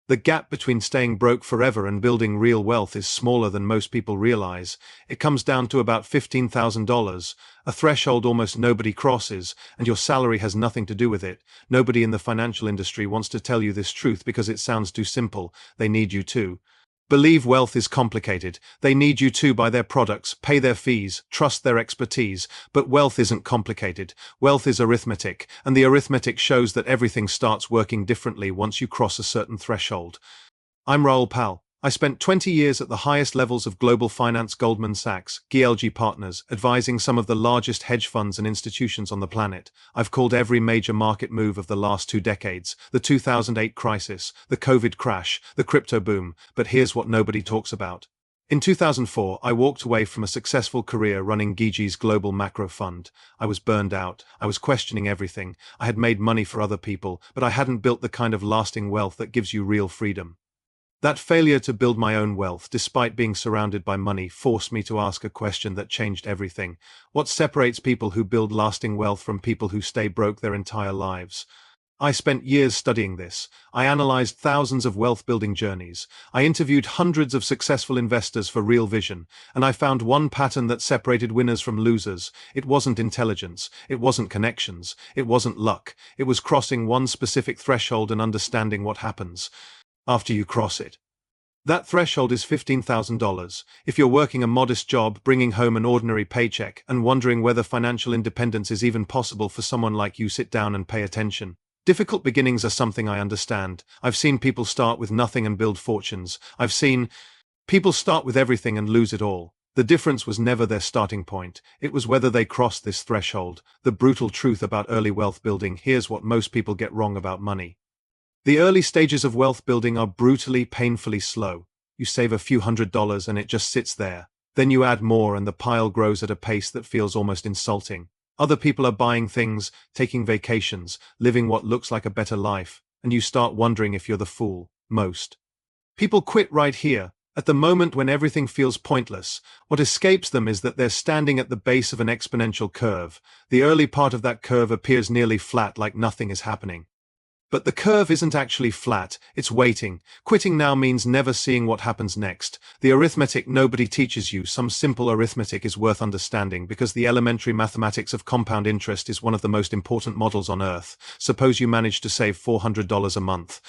The gap between staying broke forever and building real wealth is smaller than most people realize. It comes down to about $15,000, a threshold almost nobody crosses, and your salary has nothing to do with it. Nobody in the financial industry wants to tell you this truth because it sounds too simple. They need you to believe wealth is complicated. They need you to buy their products, pay their fees, trust their expertise. But wealth isn't complicated. Wealth is arithmetic, and the arithmetic shows that everything starts working differently once you cross a certain threshold. I'm Raoul Pal. I spent 20 years at the highest levels of global finance, Goldman Sachs, GLG Partners, advising some of the largest hedge funds and institutions on the planet. I've called every major market move of the last 2 decades, the 2008 crisis, the COVID crash, the crypto boom, but here's what nobody talks about. In 2004, I walked away from a successful career running GG's global macro fund. I was burned out. I was questioning everything. I had made money for other people, but I hadn't built the kind of lasting wealth that gives you real freedom. That failure to build my own wealth, despite being surrounded by money, forced me to ask a question that changed everything. What separates people who build lasting wealth from people who stay broke their entire lives? I spent years studying this. I analyzed thousands of wealth-building journeys. I interviewed hundreds of successful investors for Real Vision, and I found one pattern that separated winners from losers. It wasn't intelligence. It wasn't connections. It wasn't luck. It was crossing one specific threshold and understanding what happens after you cross it. That threshold is $15,000. If you're working a modest job, bringing home an ordinary paycheck, and wondering whether financial independence is even possible for someone like you, sit down and pay attention. Difficult beginnings are something I understand. I've seen people start with nothing and build fortunes. I've seen people start with everything and lose it all. The difference was never their starting point. It was whether they crossed this threshold. The brutal truth about early wealth building: here's what most people get wrong about money. The early stages of wealth building are brutally, painfully slow. You save a few $100s and it just sits there. Then you add more and the pile grows at a pace that feels almost insulting. Other people are buying things, taking vacations, living what looks like a better life, and you start wondering if you're the fool. Most people quit right here, at the moment when everything feels pointless. What escapes them is that they're standing at the base of an exponential curve. The early part of that curve appears nearly flat, like nothing is happening. But the curve isn't actually flat, it's waiting. Quitting now means never seeing what happens next. The arithmetic nobody teaches you, some simple arithmetic, is worth understanding because the elementary mathematics of compound interest is one of the most important models on earth. Suppose you manage to save $400 a month.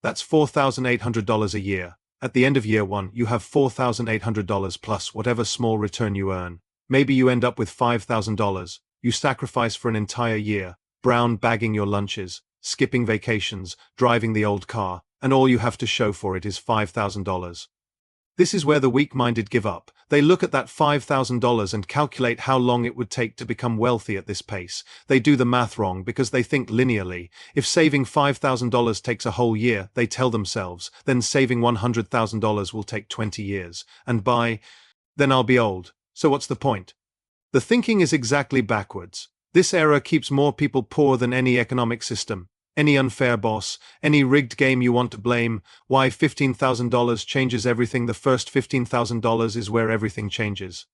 That's $4,800 a year. At the end of year 1, you have $4,800 plus whatever small return you earn. Maybe you end up with $5,000. You sacrifice for an entire year, brown bagging your lunches, skipping vacations, driving the old car, and all you have to show for it is $5,000. This is where the weak-minded give up. They look at that $5,000 and calculate how long it would take to become wealthy at this pace. They do the math wrong because they think linearly. If saving $5,000 takes a whole year, they tell themselves, then saving $100,000 will take 20 years. And then I'll be old. So what's the point? The thinking is exactly backwards. This error keeps more people poor than any economic system, any unfair boss, any rigged game you want to blame. Why $15,000 changes everything? The first $15,000 is where everything changes.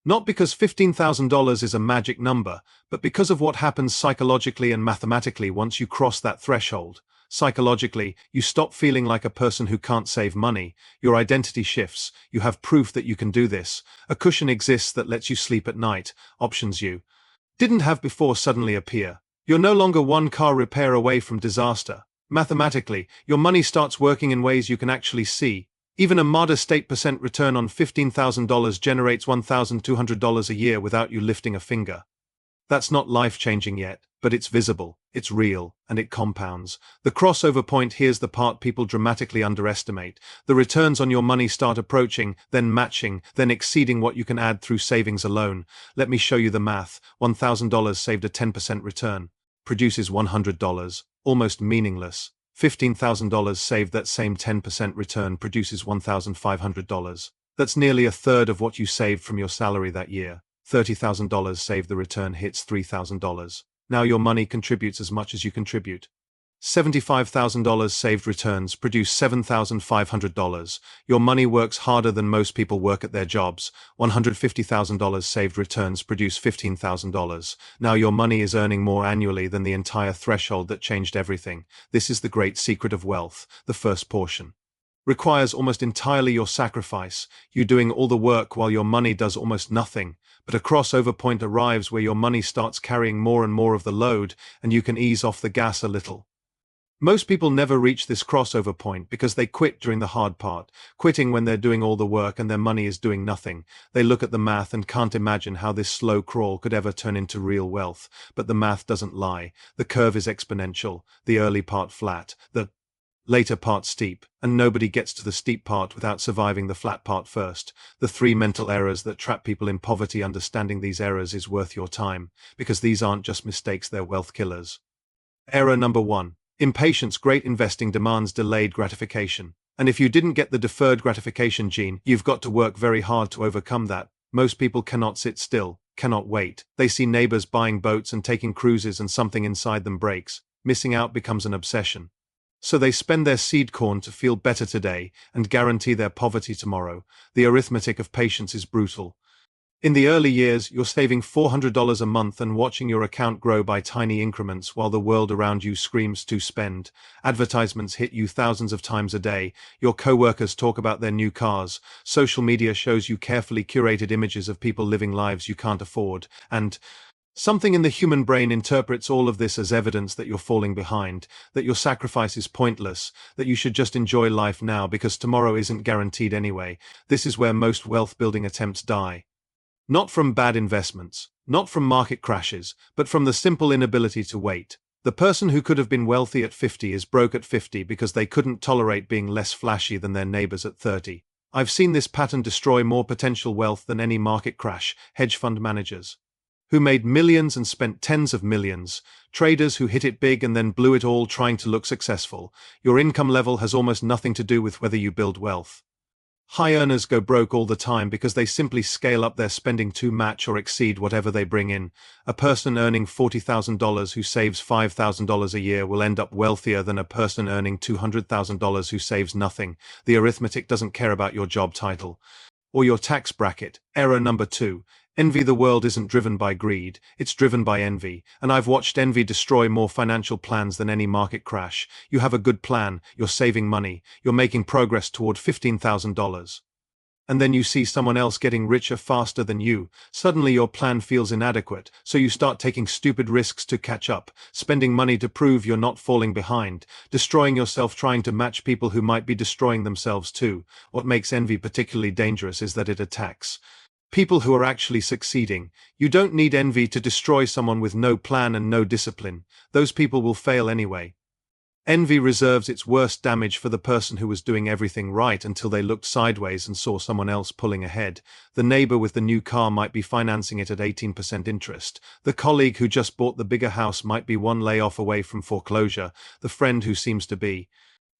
Not because $15,000 is a magic number, but because of what happens psychologically and mathematically once you cross that threshold. Psychologically, you stop feeling like a person who can't save money. Your identity shifts. You have proof that you can do this. A cushion exists that lets you sleep at night. Options you didn't have before suddenly appear. You're no longer one car repair away from disaster. Mathematically, your money starts working in ways you can actually see. Even a modest 8% return on $15,000 generates $1,200 a year without you lifting a finger. That's not life-changing yet, but it's visible, it's real, and it compounds. The crossover point: here's the part people dramatically underestimate. The returns on your money start approaching, then matching, then exceeding what you can add through savings alone. Let me show you the math. $1,000 saved, a 10% return, produces $100, almost meaningless. $15,000 saved, that same 10% return produces $1,500. That's nearly a third of what you saved from your salary that year. $30,000 saved, the return hits $3,000. Now your money contributes as much as you contribute. $75,000 saved returns produce $7,500. Your money works harder than most people work at their jobs. $150,000 saved returns produce $15,000. Now your money is earning more annually than the entire threshold that changed everything. This is the great secret of wealth. The first portion requires almost entirely your sacrifice, you doing all the work while your money does almost nothing. But a crossover point arrives where your money starts carrying more and more of the load, and you can ease off the gas a little. Most people never reach this crossover point because they quit during the hard part, quitting when they're doing all the work and their money is doing nothing. They look at the math and can't imagine how this slow crawl could ever turn into real wealth. But the math doesn't lie. The curve is exponential, the early part flat, the later part steep, and nobody gets to the steep part without surviving the flat part first. The three mental errors that trap people in poverty. Understanding these errors is worth your time, because these aren't just mistakes, they're wealth killers. Error number 1. Impatience. Great investing demands delayed gratification. And if you didn't get the deferred gratification gene, you've got to work very hard to overcome that. Most people cannot sit still, cannot wait. They see neighbors buying boats and taking cruises and something inside them breaks. Missing out becomes an obsession. So they spend their seed corn to feel better today and guarantee their poverty tomorrow. The arithmetic of patience is brutal. In the early years, you're saving $400 a month and watching your account grow by tiny increments while the world around you screams to spend. Advertisements hit you thousands of times a day. Your co-workers talk about their new cars. Social media shows you carefully curated images of people living lives you can't afford. And something in the human brain interprets all of this as evidence that you're falling behind, that your sacrifice is pointless, that you should just enjoy life now because tomorrow isn't guaranteed anyway. This is where most wealth-building attempts die. Not from bad investments, not from market crashes, but from the simple inability to wait. The person who could have been wealthy at 50 is broke at 50 because they couldn't tolerate being less flashy than their neighbors at 30. I've seen this pattern destroy more potential wealth than any market crash. Hedge fund managers who made millions and spent tens of millions, traders who hit it big and then blew it all trying to look successful. Your income level has almost nothing to do with whether you build wealth. High earners go broke all the time because they simply scale up their spending to match or exceed whatever they bring in. A person earning $40,000 who saves $5,000 a year will end up wealthier than a person earning $200,000 who saves nothing. The arithmetic doesn't care about your job title or your tax bracket. Error number 2. Envy. The world isn't driven by greed, it's driven by envy, and I've watched envy destroy more financial plans than any market crash. You have a good plan, you're saving money, you're making progress toward $15,000. And then you see someone else getting richer faster than you. Suddenly your plan feels inadequate, so you start taking stupid risks to catch up, spending money to prove you're not falling behind, destroying yourself trying to match people who might be destroying themselves too. What makes envy particularly dangerous is that it attacks people who are actually succeeding. You don't need envy to destroy someone with no plan and no discipline. Those people will fail anyway. Envy reserves its worst damage for the person who was doing everything right until they looked sideways and saw someone else pulling ahead. The neighbor with the new car might be financing it at 18% interest. The colleague who just bought the bigger house might be one layoff away from foreclosure. The friend who seems to be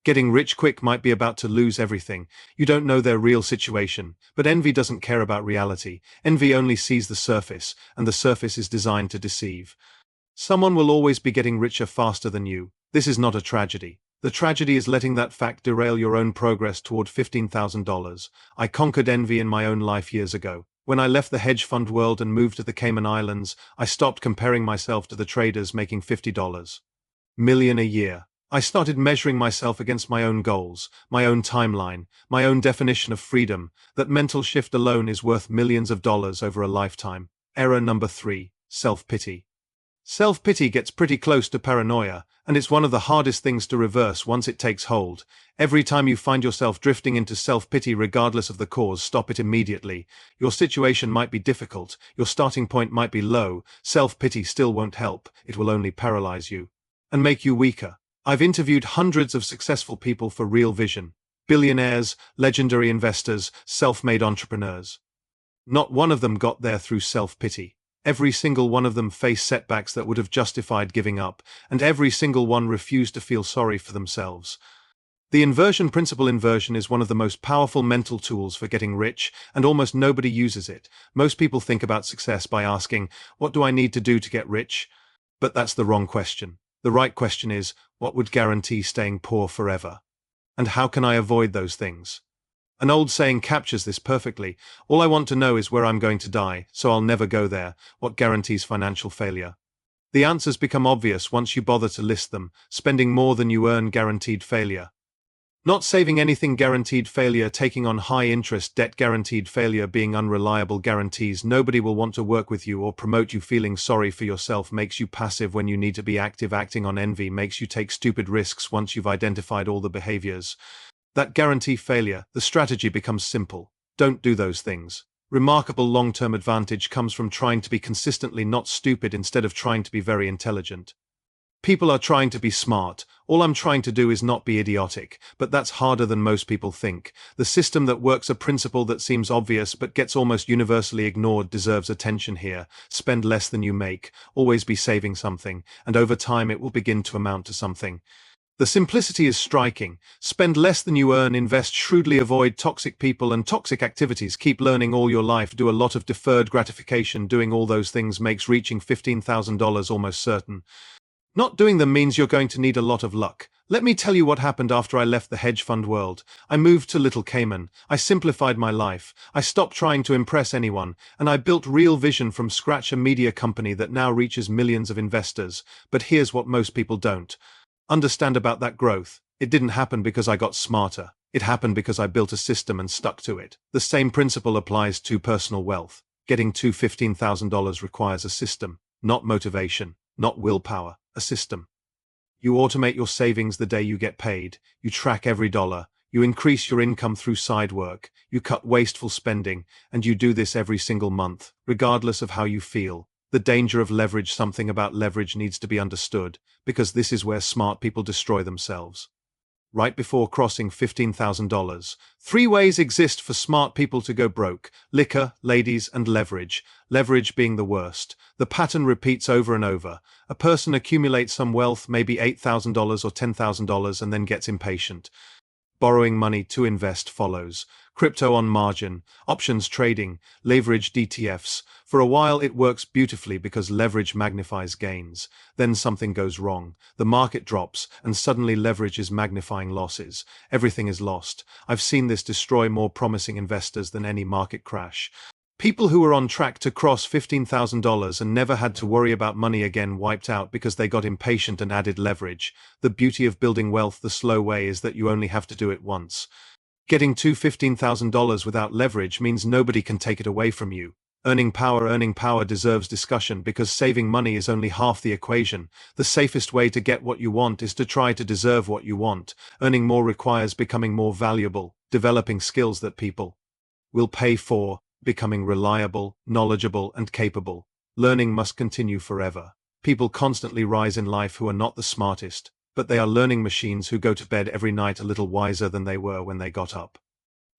getting rich quick might be about to lose everything. You don't know their real situation, but envy doesn't care about reality. Envy only sees the surface, and the surface is designed to deceive. Someone will always be getting richer faster than you. This is not a tragedy. The tragedy is letting that fact derail your own progress toward $15,000. I conquered envy in my own life years ago. When I left the hedge fund world and moved to the Cayman Islands, I stopped comparing myself to the traders making $50 million a year. I started measuring myself against my own goals, my own timeline, my own definition of freedom. That mental shift alone is worth millions of dollars over a lifetime. Error number 3. Self-pity. Self-pity gets pretty close to paranoia, and it's one of the hardest things to reverse once it takes hold. Every time you find yourself drifting into self-pity regardless of the cause, stop it immediately. Your situation might be difficult, your starting point might be low. Self-pity still won't help, it will only paralyze you and make you weaker. I've interviewed hundreds of successful people for Real Vision. Billionaires, legendary investors, self-made entrepreneurs. Not one of them got there through self-pity. Every single one of them faced setbacks that would have justified giving up, and every single one refused to feel sorry for themselves. The inversion principle. Inversion is one of the most powerful mental tools for getting rich, and almost nobody uses it. Most people think about success by asking, "What do I need to do to get rich?" But that's the wrong question. The right question is, what would guarantee staying poor forever? And how can I avoid those things? An old saying captures this perfectly. All I want to know is where I'm going to die, so I'll never go there. What guarantees financial failure? The answers become obvious once you bother to list them. Spending more than you earn, guaranteed failure. Not saving anything, guaranteed failure. Taking on high interest debt, guaranteed failure. Being unreliable, guarantees nobody will want to work with you or promote you. Feeling sorry for yourself makes you passive when you need to be active. Acting on envy makes you take stupid risks once you've identified all the behaviors that guarantee failure. The strategy becomes simple. Don't do those things. Remarkable long-term advantage comes from trying to be consistently not stupid instead of trying to be very intelligent. People are trying to be smart. All I'm trying to do is not be idiotic, but that's harder than most people think. The system that works, a principle that seems obvious but gets almost universally ignored, deserves attention here. Spend less than you make, always be saving something, and over time it will begin to amount to something. The simplicity is striking. Spend less than you earn, invest shrewdly, avoid toxic people and toxic activities, keep learning all your life, do a lot of deferred gratification. Doing all those things makes reaching $15,000 almost certain. Not doing them means you're going to need a lot of luck. Let me tell you what happened after I left the hedge fund world. I moved to Little Cayman. I simplified my life. I stopped trying to impress anyone, and I built Real Vision from scratch, a media company that now reaches millions of investors. But here's what most people don't understand about that growth. It didn't happen because I got smarter. It happened because I built a system and stuck to it. The same principle applies to personal wealth. Getting to $15,000 requires a system, not motivation, not willpower, a system. You automate your savings the day you get paid. You track every dollar. You increase your income through side work. You cut wasteful spending, and you do this every single month, regardless of how you feel. The danger of leverage. Something about leverage needs to be understood, because this is where smart people destroy themselves. Right before crossing $15,000, 3 ways exist for smart people to go broke: liquor, ladies, and leverage. Leverage being the worst. The pattern repeats over and over. A person accumulates some wealth, maybe $8,000 or $10,000, and then gets impatient. Borrowing money to invest follows. Crypto on margin, options trading, leveraged ETFs. For a while it works beautifully because leverage magnifies gains. Then something goes wrong. The market drops, and suddenly leverage is magnifying losses. Everything is lost. I've seen this destroy more promising investors than any market crash. People who were on track to cross $15,000 and never had to worry about money again wiped out because they got impatient and added leverage. The beauty of building wealth the slow way is that you only have to do it once. Getting to $15,000 without leverage means nobody can take it away from you. Earning power deserves discussion because saving money is only half the equation. The safest way to get what you want is to try to deserve what you want. Earning more requires becoming more valuable, developing skills that people will pay for, becoming reliable, knowledgeable, and capable. Learning must continue forever. People constantly rise in life who are not the smartest, but they are learning machines who go to bed every night a little wiser than they were when they got up.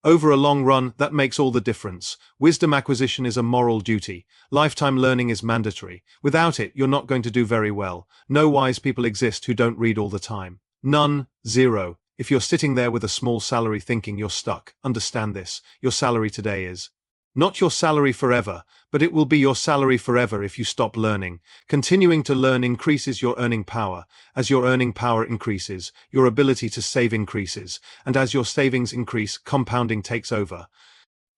Over a long run, that makes all the difference. Wisdom acquisition is a moral duty. Lifetime learning is mandatory. Without it, you're not going to do very well. No wise people exist who don't read all the time. None. Zero. If you're sitting there with a small salary thinking you're stuck, understand this. Your salary today is not your salary forever, but it will be your salary forever if you stop learning. Continuing to learn increases your earning power. As your earning power increases, your ability to save increases, and as your savings increase, compounding takes over.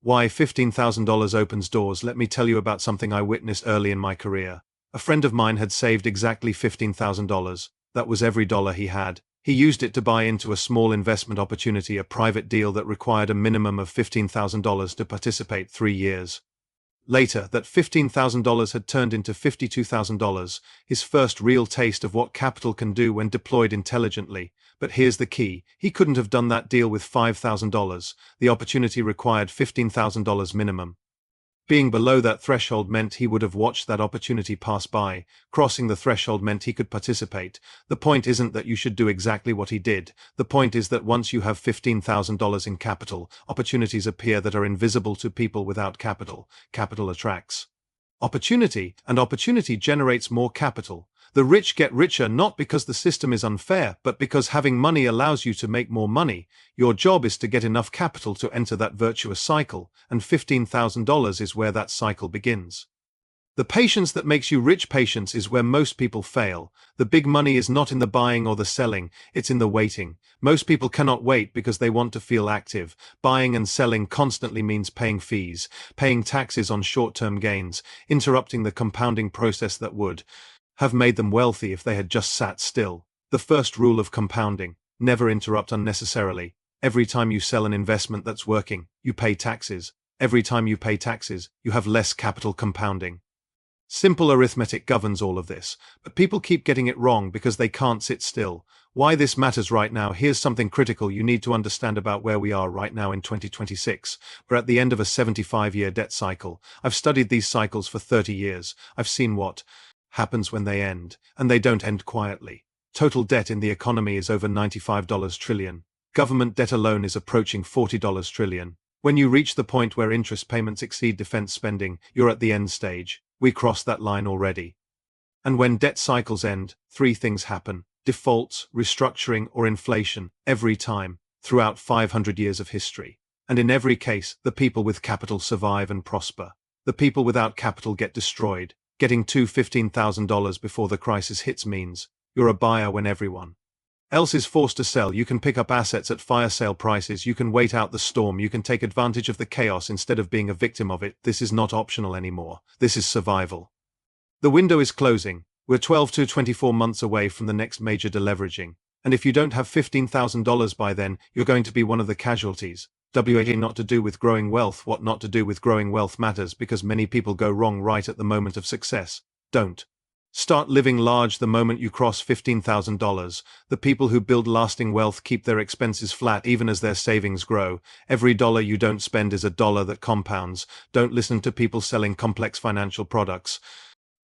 Why $15,000 opens doors. Let me tell you about something I witnessed early in my career. A friend of mine had saved exactly $15,000. That was every dollar he had. He used it to buy into a small investment opportunity, a private deal that required a minimum of $15,000 to participate. 3 years later, that $15,000 had turned into $52,000, his first real taste of what capital can do when deployed intelligently. But here's the key: he couldn't have done that deal with $5,000. The opportunity required $15,000 minimum. Being below that threshold meant he would have watched that opportunity pass by. Crossing the threshold meant he could participate. The point isn't that you should do exactly what he did. The point is that once you have $15,000 in capital, opportunities appear that are invisible to people without capital. Capital attracts opportunity, and opportunity generates more capital. The rich get richer not because the system is unfair, but because having money allows you to make more money. Your job is to get enough capital to enter that virtuous cycle, and $15,000 is where that cycle begins. The patience that makes you rich patience is where most people fail. The big money is not in the buying or the selling, it's in the waiting. Most people cannot wait because they want to feel active. Buying and selling constantly means paying fees, paying taxes on short-term gains, interrupting the compounding process that would have made them wealthy if they had just sat still. The first rule of compounding: never interrupt unnecessarily. Every time you sell an investment that's working, you pay taxes. Every time you pay taxes, you have less capital compounding. Simple arithmetic governs all of this, but people keep getting it wrong because they can't sit still. Why this matters right now: here's something critical you need to understand about where we are right now in 2026. We're at the end of a 75-year debt cycle. I've studied these cycles for 30 years. I've seen what happens when they end, and they don't end quietly. Total debt in the economy is over $95 trillion. Government debt alone is approaching $40 trillion. When you reach the point where interest payments exceed defense spending, you're at the end stage. We crossed that line already. And when debt cycles end, three things happen: defaults, restructuring, or inflation, every time, throughout 500 years of history. And in every case, the people with capital survive and prosper. The people without capital get destroyed. Getting to $15,000 before the crisis hits means you're a buyer when everyone else is forced to sell. You can pick up assets at fire sale prices, you can wait out the storm, you can take advantage of the chaos instead of being a victim of it. This is not optional anymore. This is survival. The window is closing. We're 12 to 24 months away from the next major deleveraging. And if you don't have $15,000 by then, you're going to be one of the casualties. Not to do with growing wealth. What not to do with growing wealth matters because many people go wrong right at the moment of success. Don't start living large the moment you cross $15,000. The people who build lasting wealth keep their expenses flat even as their savings grow. Every dollar you don't spend is a dollar that compounds. Don't listen to people selling complex financial products.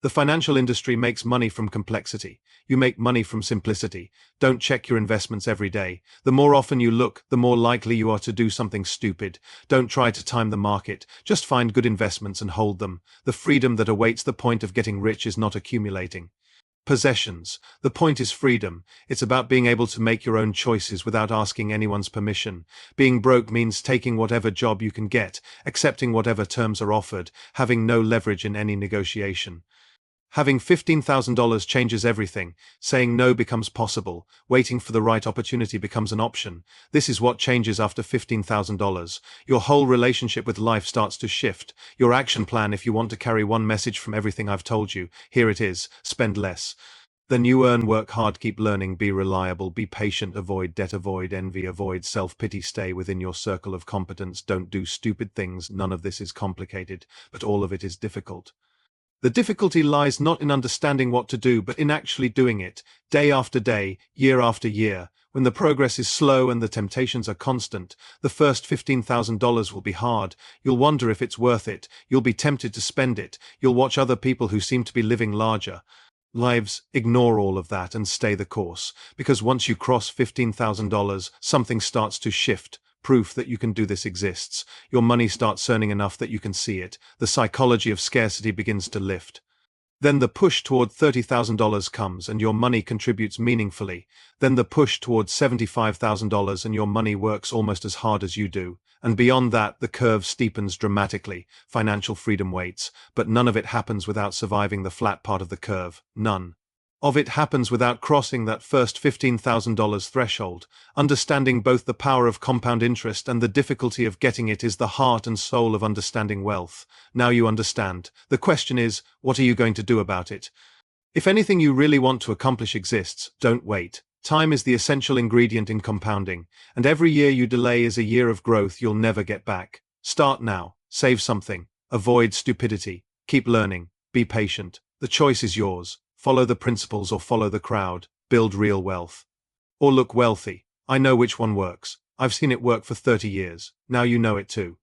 The financial industry makes money from complexity. You make money from simplicity. Don't check your investments every day. The more often you look, the more likely you are to do something stupid. Don't try to time the market. Just find good investments and hold them. The freedom that awaits the point of getting rich is not accumulating possessions. The point is freedom. It's about being able to make your own choices without asking anyone's permission. Being broke means taking whatever job you can get, accepting whatever terms are offered, having no leverage in any negotiation. Having $15,000 changes everything. Saying no becomes possible. Waiting for the right opportunity becomes an option. This is what changes after $15,000. Your whole relationship with life starts to shift. Your action plan, if you want to carry one message from everything I've told you, here it is: spend less than you earn, work hard, keep learning, be reliable, be patient, avoid debt, avoid envy, avoid self-pity, stay within your circle of competence, don't do stupid things. None of this is complicated, but all of it is difficult. The difficulty lies not in understanding what to do, but in actually doing it, day after day, year after year. When the progress is slow and the temptations are constant, the first $15,000 will be hard. You'll wonder if it's worth it. You'll be tempted to spend it. You'll watch other people who seem to be living larger lives. Ignore all of that and stay the course, because once you cross $15,000, something starts to shift. Proof that you can do this exists. Your money starts earning enough that you can see it. The psychology of scarcity begins to lift. Then the push toward $30,000 comes and your money contributes meaningfully. Then the push toward $75,000 and your money works almost as hard as you do. And beyond that, the curve steepens dramatically. Financial freedom waits, but none of it happens without surviving the flat part of the curve. None of it happens without crossing that first $15,000 threshold. Understanding both the power of compound interest and the difficulty of getting it is the heart and soul of understanding wealth. Now you understand. The question is, what are you going to do about it? If anything you really want to accomplish exists, don't wait. Time is the essential ingredient in compounding, and every year you delay is a year of growth you'll never get back. Start now. Save something. Avoid stupidity. Keep learning. Be patient. The choice is yours. Follow the principles or follow the crowd. Build real wealth or look wealthy. I know which one works. I've seen it work for 30 years. Now you know it too.